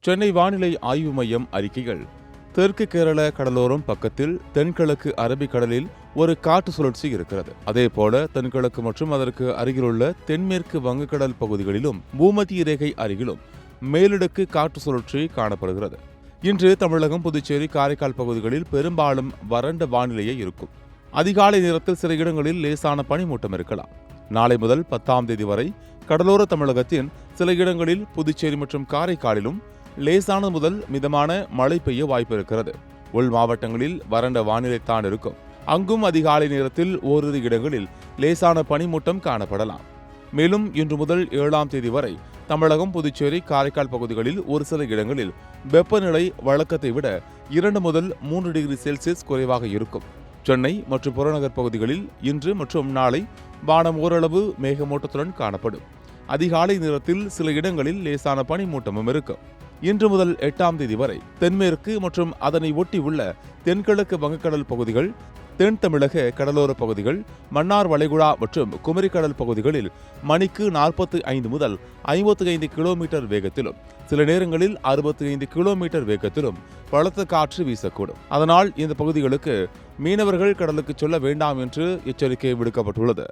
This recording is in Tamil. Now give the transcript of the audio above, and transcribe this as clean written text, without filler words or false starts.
சென்னை வானிலை ஆய்வு மையம் அறிக்கைகள். தெற்கு கேரள கடலோரம் பக்கத்தில் தென்கிழக்கு அரபிக்கடலில் ஒரு காற்று சுழற்சி இருக்கிறது. அதேபோல தென்கிழக்கு மற்றும் அதற்கு அருகிலுள்ள தென்மேற்கு வங்கக்கடல் பகுதிகளிலும் பூமத்திய ரேகை அருகிலும் மேலடுக்கு காற்று சுழற்சி காணப்படுகிறது. இன்று தமிழகம், புதுச்சேரி, காரைக்கால் பகுதிகளில் பெரும்பாலும் வறண்ட வானிலையே இருக்கும். அதிகாலை நேரத்தில் சில இடங்களில் லேசான பனிமூட்டம் இருக்கலாம். நாளை முதல் 10ஆம் தேதி வரை கடலோர தமிழகத்தின் சில இடங்களில், புதுச்சேரி மற்றும் காரைக்காலிலும் லேசான முதல் மிதமான மழை பெய்ய வாய்ப்பு இருக்கிறது. உள் மாவட்டங்களில் வறண்ட வானிலை தான் இருக்கும். அங்கும் அதிகாலை நேரத்தில் ஓரிரு இடங்களில் லேசான பனிமூட்டம் காணப்படலாம். மேலும் இன்று முதல் 7ஆம் தேதி வரை தமிழகம், புதுச்சேரி, காரைக்கால் பகுதிகளில் ஒரு சில இடங்களில் வெப்பநிலை வழக்கத்தை விட 2 முதல் 3 டிகிரி செல்சியஸ் குறைவாக இருக்கும். சென்னை மற்றும் புறநகர் பகுதிகளில் இன்று மற்றும் நாளை வானம் ஓரளவு மேகமூட்டத்துடன் காணப்படும். அதிகாலை நேரத்தில் சில இடங்களில் லேசான பனிமூட்டமும் இருக்கும். இன்று முதல் 8ஆம் தேதி வரை தென்மேற்கு மற்றும் அதனை ஒட்டி உள்ள தென்கிழக்கு வங்கக்கடல் பகுதிகள், தென் தமிழக கடலோர பகுதிகள், மன்னார் வளைகுடா மற்றும் குமரிக்கடல் பகுதிகளில் மணிக்கு 45 முதல் 55 கிலோமீட்டர் வேகத்திலும், சில நேரங்களில் 65 கிலோமீட்டர் வேகத்திலும் பலத்த காற்று வீசக்கூடும். அதனால் இந்த பகுதிகளுக்கு மீனவர்கள் கடலுக்கு செல்ல வேண்டாம் என்று எச்சரிக்கை விடுக்கப்பட்டுள்ளது.